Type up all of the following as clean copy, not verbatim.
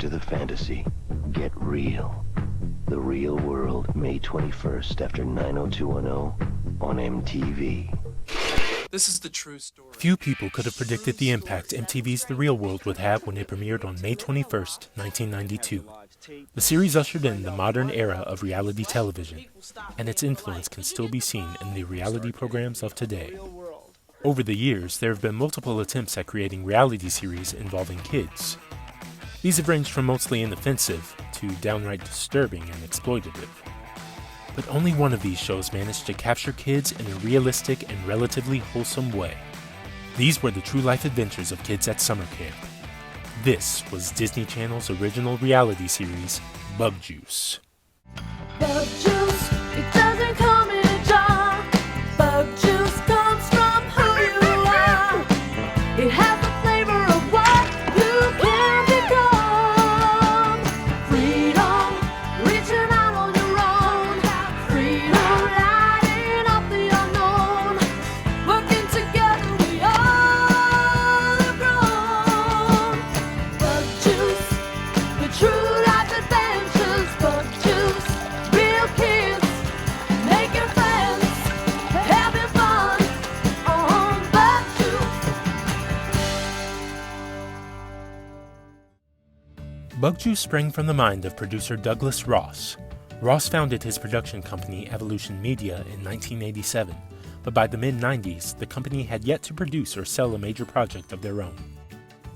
to the fantasy. Get real. The Real World, May 21st after 90210 on MTV. This is the true story. Few people could have predicted the impact MTV's The Real World would have when it premiered on May 21st, 1992. The series ushered in the modern era of reality television, and its influence can still be seen in the reality programs of today. Over the years, there have been multiple attempts at creating reality series involving kids. These have ranged from mostly inoffensive to downright disturbing and exploitative. But only one of these shows managed to capture kids in a realistic and relatively wholesome way. These were the true-life adventures of kids at summer camp. This was Disney Channel's original reality series, Bug Juice. Bug juice, it doesn't come in a jar. Bug juice comes from who you are. It has the flavor of what you can become. Freedom, reaching out on your own. Freedom, lighting up the unknown. Working together, we all have grown. Bug juice, the true life adventures. Bug juice, real kids, making friends, having fun on Bug Juice. Bug Juice sprang from the mind of producer Douglas Ross. Ross founded his production company Evolution Media in 1987, but by the mid-90s, the company had yet to produce or sell a major project of their own.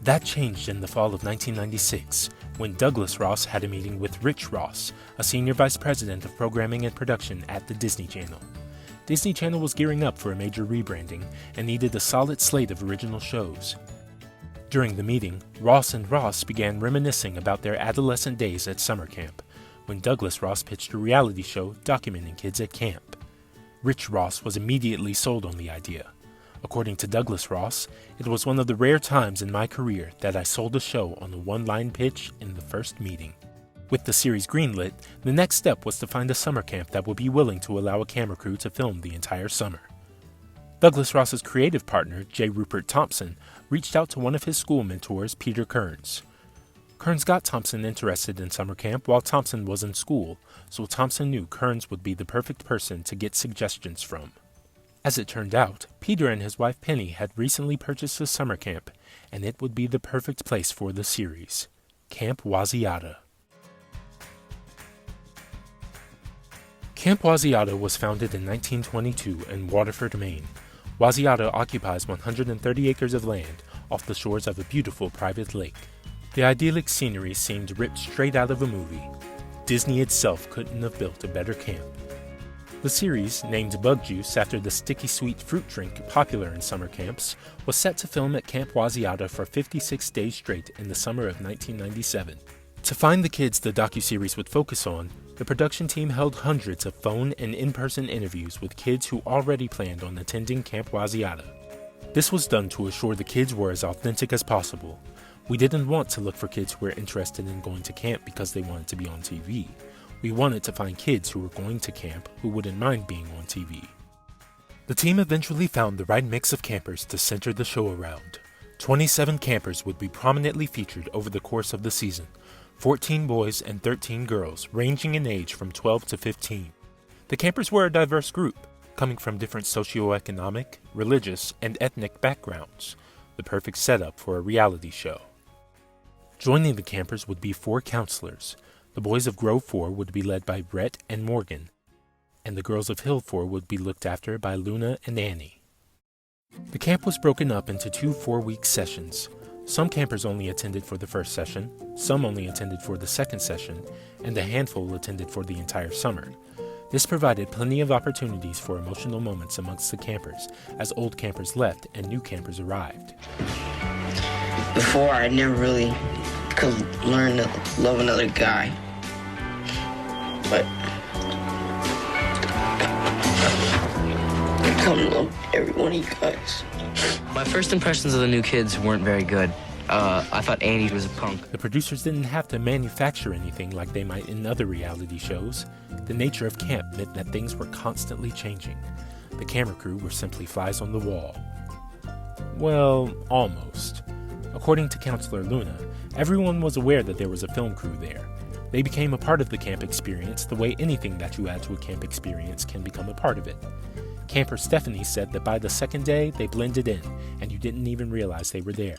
That changed in the fall of 1996, when Douglas Ross had a meeting with Rich Ross, a senior vice president of programming and production at the Disney Channel. Disney Channel was gearing up for a major rebranding and needed a solid slate of original shows. During the meeting, Ross and Ross began reminiscing about their adolescent days at summer camp, when Douglas Ross pitched a reality show documenting kids at camp. Rich Ross was immediately sold on the idea. According to Douglas Ross, it was one of the rare times in my career that I sold a show on a one-line pitch in the first meeting. With the series greenlit, the next step was to find a summer camp that would be willing to allow a camera crew to film the entire summer. Douglas Ross's creative partner, J. Rupert Thompson, reached out to one of his school mentors, Peter Kearns. Kearns got Thompson interested in summer camp while Thompson was in school, so Thompson knew Kearns would be the perfect person to get suggestions from. As it turned out, Peter and his wife Penny had recently purchased a summer camp, and it would be the perfect place for the series, Camp Waziyatah. Camp Waziyatah was founded in 1922 in Waterford, Maine. Waziyatah occupies 130 acres of land off the shores of a beautiful private lake. The idyllic scenery seemed ripped straight out of a movie. Disney itself couldn't have built a better camp. The series, named Bug Juice after the sticky sweet fruit drink popular in summer camps, was set to film at Camp Waziyatah for 56 days straight in the summer of 1997. To find the kids the docuseries would focus on, the production team held hundreds of phone and in-person interviews with kids who already planned on attending Camp Waziyatah. This was done to assure the kids were as authentic as possible. We didn't want to look for kids who were interested in going to camp because they wanted to be on TV. We wanted to find kids who were going to camp who wouldn't mind being on TV. The team eventually found the right mix of campers to center the show around. 27 campers would be prominently featured over the course of the season, 14 boys and 13 girls, ranging in age from 12 to 15. The campers were a diverse group, coming from different socioeconomic, religious, and ethnic backgrounds, the perfect setup for a reality show. Joining the campers would be 4 counselors. The boys of Grove 4 would be led by Brett and Morgan, and the girls of Hill 4 would be looked after by Luna and Annie. The camp was broken up into 2 4-week sessions. Some campers only attended for the first session, some only attended for the second session, and a handful attended for the entire summer. This provided plenty of opportunities for emotional moments amongst the campers as old campers left and new campers arrived. Before, I never really could learn to love another guy. But I come to love every one of you guys. My first impressions of the new kids weren't very good. I thought Andy was a punk. The producers didn't have to manufacture anything like they might in other reality shows. The nature of camp meant that things were constantly changing. The camera crew were simply flies on the wall. Well, almost. According to counselor Luna, Everyone was aware that there was a film crew there. They became a part of the camp experience the way anything that you add to a camp experience can become a part of it. Camper Stephanie said that by the second day, they blended in, and you didn't even realize they were there.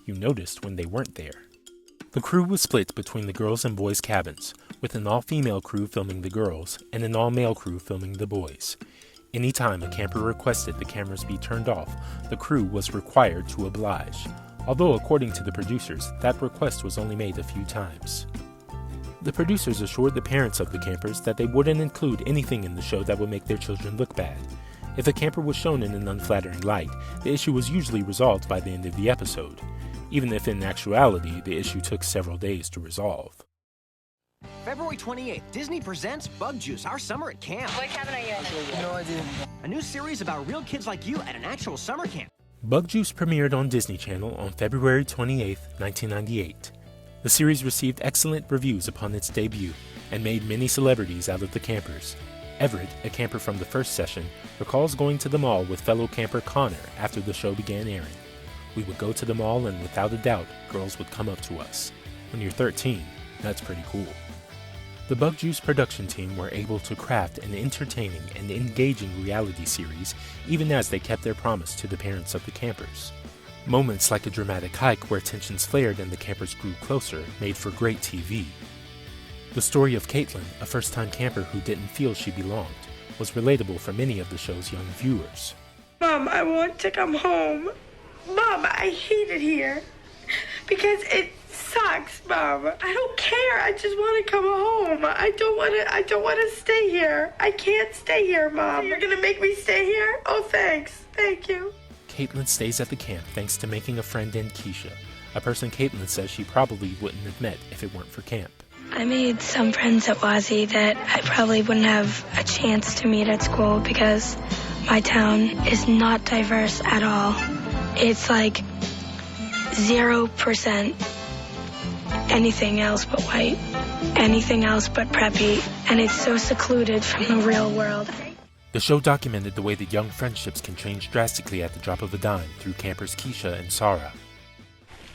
You noticed when they weren't there. The crew was split between the girls' and boys' cabins, with an all-female crew filming the girls and an all-male crew filming the boys. Anytime a camper requested the cameras be turned off, the crew was required to oblige, although according to the producers, that request was only made a few times. The producers assured the parents of the campers that they wouldn't include anything in the show that would make their children look bad. If a camper was shown in an unflattering light, the issue was usually resolved by the end of the episode, even if in actuality the issue took several days to resolve. February 28th, Disney presents Bug Juice, our summer at camp. What cabin are you in? No idea. A new series about real kids like you at an actual summer camp. Bug Juice premiered on Disney Channel on February 28, 1998. The series received excellent reviews upon its debut and made many celebrities out of the campers. Everett, a camper from the first session, recalls going to the mall with fellow camper Connor after the show began airing. We would go to the mall and without a doubt, girls would come up to us. When you're 13, that's pretty cool. The Bug Juice production team were able to craft an entertaining and engaging reality series even as they kept their promise to the parents of the campers. Moments like a dramatic hike where tensions flared and the campers grew closer made for great TV. The story of Caitlin, a first-time camper who didn't feel she belonged, was relatable for many of the show's young viewers. Mom, I want to come home. Mom, I hate it here because it sucks, Mom. I don't care. I just want to come home. I don't want to stay here. I can't stay here, Mom. You're going to make me stay here? Oh, thanks. Thank you. Caitlin stays at the camp thanks to making a friend in Keisha, a person Caitlin says she probably wouldn't have met if it weren't for camp. I made some friends at Wazi that I probably wouldn't have a chance to meet at school because my town is not diverse at all. It's like 0% anything else but white, anything else but preppy, and it's so secluded from the real world. The show documented the way that young friendships can change drastically at the drop of a dime through campers Keisha and Sarah.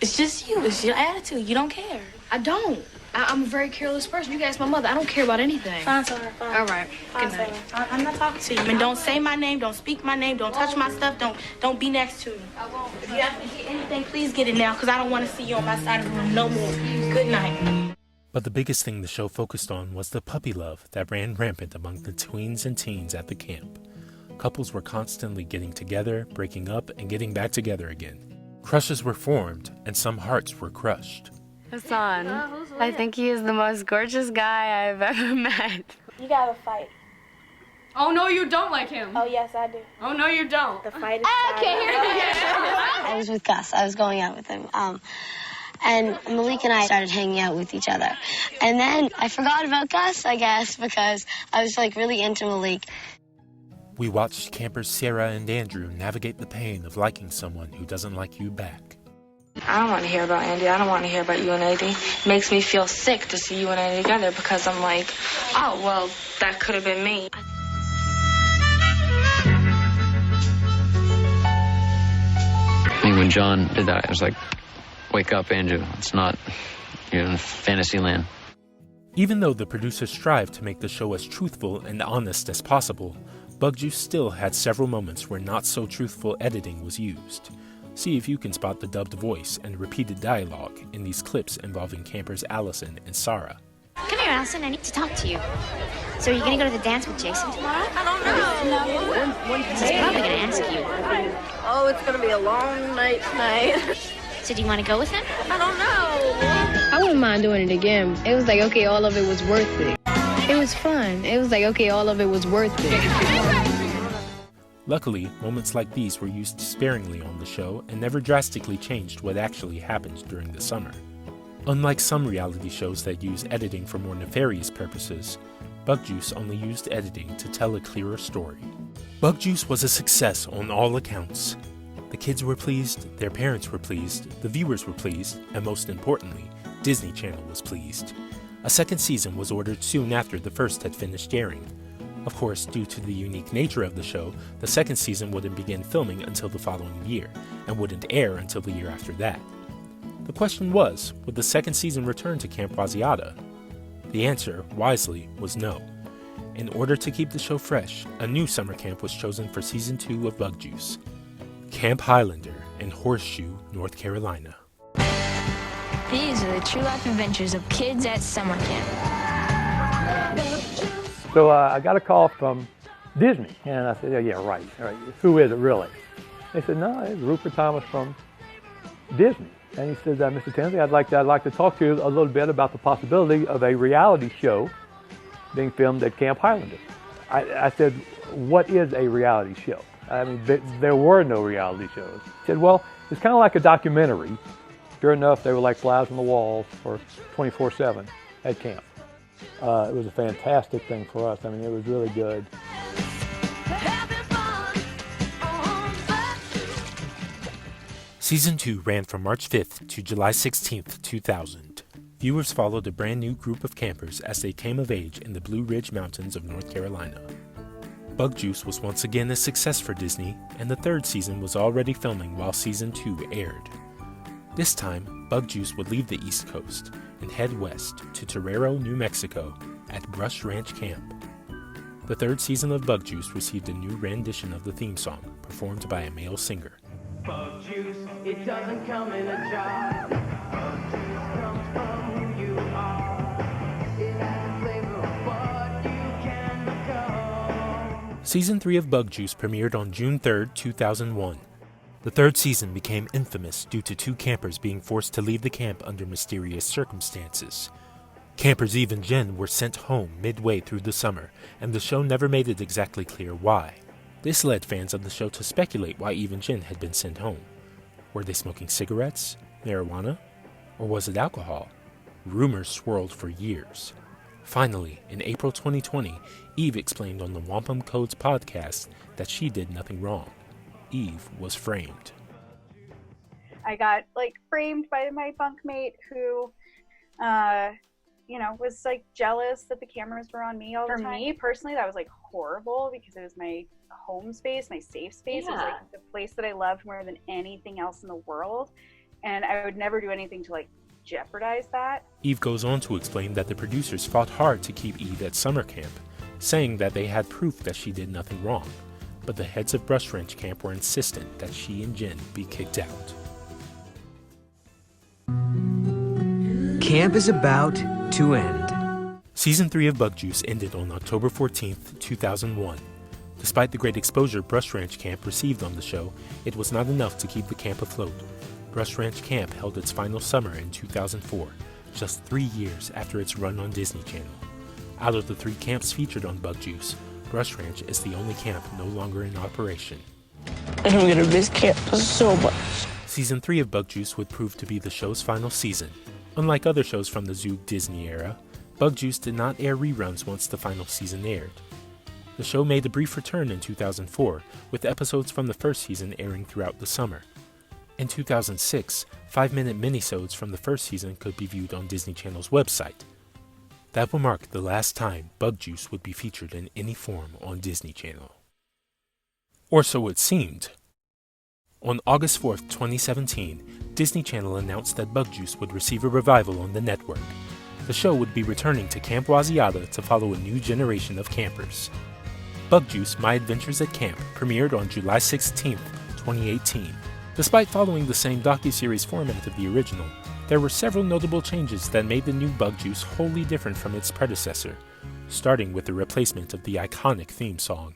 It's just you. It's your attitude. You don't care. I don't. I'm a very careless person. You can ask my mother. I don't care about anything. Fine, Sarah, fine. All right. Fine, Good night. Sarah. I'm not talking to you. And don't say my name. Don't speak my name. Don't touch my stuff. Don't be next to me. I won't. If you have to get anything, please get it now, because I don't want to see you on my side of the room no more. Good night. But the biggest thing the show focused on was the puppy love that ran rampant among the tweens and teens at the camp. Couples were constantly getting together, breaking up, and getting back together again. Crushes were formed, and some hearts were crushed. Hassan, I think he is the most gorgeous guy I've ever met. You gotta fight. Oh, no, you don't like him. Oh, yes, I do. Oh, no, you don't. The fight is I was with Gus. I was going out with him. And Malik and I started hanging out with each other. And then I forgot about Gus, I guess, because I was, really into Malik. We watched campers Sarah and Andrew navigate the pain of liking someone who doesn't like you back. I don't want to hear about Andy. I don't want to hear about you and Andy. It makes me feel sick to see you and Andy together because I'm like, oh, well, that could have been me. I think when John did that, I was like, wake up, Andrew. It's not, you're in fantasy land. Even though the producers strived to make the show as truthful and honest as possible, Bug Juice still had several moments where not-so-truthful editing was used. See if you can spot the dubbed voice and repeated dialogue in these clips involving campers Allison and Sarah. Come here, Allison. I need to talk to you. So are you going to go to the dance with Jason tomorrow? I don't know. He's probably going to ask you. Oh, it's going to be a long night tonight. So do you want to go with him? I don't know. I wouldn't mind doing it again. It was like, okay, all of it was worth it. It was fun. It was like, okay, all of it was worth it. Luckily, moments like these were used sparingly on the show and never drastically changed what actually happened during the summer. Unlike some reality shows that use editing for more nefarious purposes, Bug Juice only used editing to tell a clearer story. Bug Juice was a success on all accounts. The kids were pleased, their parents were pleased, the viewers were pleased, and most importantly, Disney Channel was pleased. A second season was ordered soon after the first had finished airing. Of course, due to the unique nature of the show, the second season wouldn't begin filming until the following year, and wouldn't air until the year after that. The question was, would the second season return to Camp Waziyatah? The answer, wisely, was no. In order to keep the show fresh, a new summer camp was chosen for Season 2 of Bug Juice, Camp Highlander in Horseshoe, North Carolina. These are the true life adventures of kids at summer camp. So I got a call from Disney, and I said, yeah, right. Who is it really? They said, no, it's Rupert Thomas from Disney. And he said, Mr. Tinsley, I'd like to talk to you a little bit about the possibility of a reality show being filmed at Camp Highlander. I said, what is a reality show? I mean, there were no reality shows. He said, well, it's kind of like a documentary. Sure enough, they were like flies on the walls for 24/7 at camp. It was a fantastic thing for us. I mean, it was really good. Season 2 ran from March 5th to July 16th, 2000. Viewers followed a brand new group of campers as they came of age in the Blue Ridge Mountains of North Carolina. Bug Juice was once again a success for Disney, and the third season was already filming while Season 2 aired. This time, Bug Juice would leave the East Coast and head west to Torero, New Mexico at Brush Ranch Camp. The third season of Bug Juice received a new rendition of the theme song, performed by a male singer. Bug juice, it doesn't come in a jar. Bug juice comes from who you are. It has the flavor of what you can become. Season 3 of Bug Juice premiered on June 3rd, 2001. The third season became infamous due to two campers being forced to leave the camp under mysterious circumstances. Campers Eve and Jen were sent home midway through the summer, and the show never made it exactly clear why. This led fans of the show to speculate why Eve and Jen had been sent home. Were they smoking cigarettes, marijuana, or was it alcohol? Rumors swirled for years. Finally, in April 2020, Eve explained on the Wampum Codes podcast that she did nothing wrong. Eve was framed. I got framed by my bunkmate who, was jealous that the cameras were on me all the time. For me personally, that was horrible because it was my home space, my safe space. Yeah. It was the place that I loved more than anything else in the world, and I would never do anything to jeopardize that. Eve goes on to explain that the producers fought hard to keep Eve at summer camp, saying that they had proof that she did nothing wrong. But the heads of Brush Ranch Camp were insistent that she and Jen be kicked out. Camp is about to end. Season 3 of Bug Juice ended on October 14th, 2001. Despite the great exposure Brush Ranch Camp received on the show, it was not enough to keep the camp afloat. Brush Ranch Camp held its final summer in 2004, just 3 years after its run on Disney Channel. Out of the 3 camps featured on Bug Juice, Brush Ranch is the only camp no longer in operation. I'm gonna miss camp so much. Season 3 of Bug Juice would prove to be the show's final season. Unlike other shows from the Zoog Disney era, Bug Juice did not air reruns once the final season aired. The show made a brief return in 2004, with episodes from the first season airing throughout the summer. In 2006, 5-minute minisodes from the first season could be viewed on Disney Channel's website. That will mark the last time Bug Juice would be featured in any form on Disney Channel. Or so it seemed. On August 4th, 2017, Disney Channel announced that Bug Juice would receive a revival on the network. The show would be returning to Camp Waziyatah to follow a new generation of campers. Bug Juice: My Adventures at Camp premiered on July 16th, 2018. Despite following the same docuseries format of the original, there were several notable changes that made the new Bug Juice wholly different from its predecessor, starting with the replacement of the iconic theme song.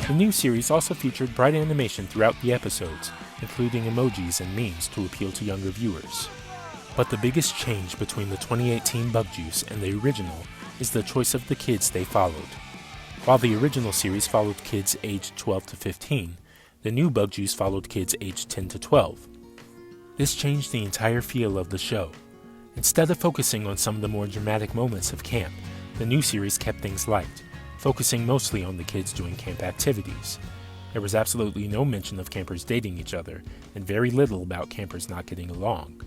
The new series also featured bright animation throughout the episodes, including emojis and memes to appeal to younger viewers. But the biggest change between the 2018 Bug Juice and the original is the choice of the kids they followed. While the original series followed kids aged 12 to 15, the new Bug Juice followed kids aged 10 to 12. This changed the entire feel of the show. Instead of focusing on some of the more dramatic moments of camp, the new series kept things light, focusing mostly on the kids doing camp activities. There was absolutely no mention of campers dating each other, and very little about campers not getting along.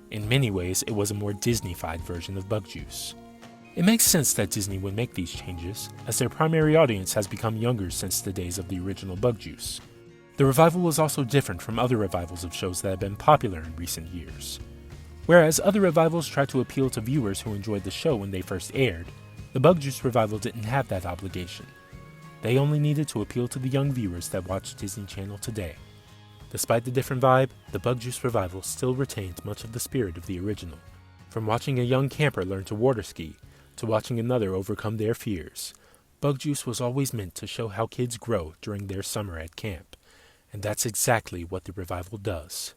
In many ways, it was a more Disney-fied version of Bug Juice. It makes sense that Disney would make these changes, as their primary audience has become younger since the days of the original Bug Juice. The revival was also different from other revivals of shows that have been popular in recent years. Whereas other revivals tried to appeal to viewers who enjoyed the show when they first aired, the Bug Juice revival didn't have that obligation. They only needed to appeal to the young viewers that watch Disney Channel today. Despite the different vibe, the Bug Juice revival still retains much of the spirit of the original. From watching a young camper learn to water ski, to watching another overcome their fears, Bug Juice was always meant to show how kids grow during their summer at camp, and that's exactly what the revival does.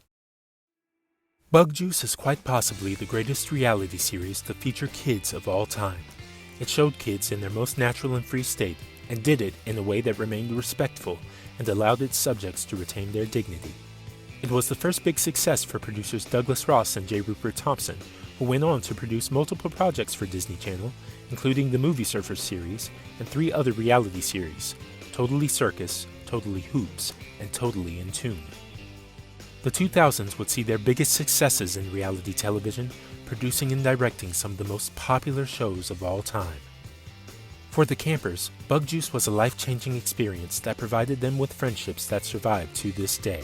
Bug Juice is quite possibly the greatest reality series to feature kids of all time. It showed kids in their most natural and free state, and did it in a way that remained respectful and allowed its subjects to retain their dignity. It was the first big success for producers Douglas Ross and J. Rupert Thompson, who went on to produce multiple projects for Disney Channel, including the Movie Surfers series and 3 other reality series, Totally Circus, Totally Hoops, and Totally in Tune. The 2000s would see their biggest successes in reality television, producing and directing some of the most popular shows of all time. For the campers, Bug Juice was a life-changing experience that provided them with friendships that survived to this day.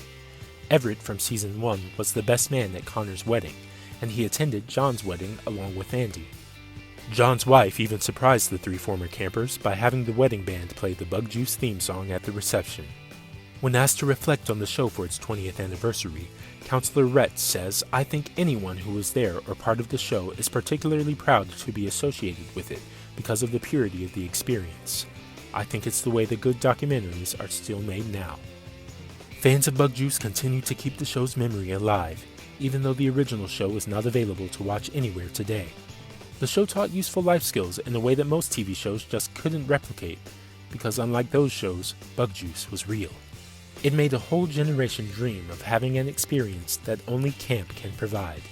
Everett from season 1 was the best man at Connor's wedding, and he attended John's wedding along with Andy. John's wife even surprised the 3 former campers by having the wedding band play the Bug Juice theme song at the reception. When asked to reflect on the show for its 20th anniversary, Counselor Rhett says, "I think anyone who was there or part of the show is particularly proud to be associated with it because of the purity of the experience. I think it's the way that good documentaries are still made now." Fans of Bug Juice continue to keep the show's memory alive, even though the original show is not available to watch anywhere today. The show taught useful life skills in a way that most TV shows just couldn't replicate, because unlike those shows, Bug Juice was real. It made a whole generation dream of having an experience that only camp can provide.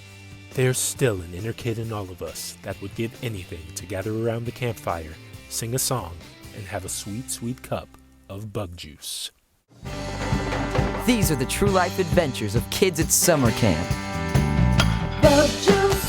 There's still an inner kid in all of us that would give anything to gather around the campfire, sing a song, and have a sweet, sweet cup of Bug Juice. These are the true life adventures of kids at summer camp. Bug Juice.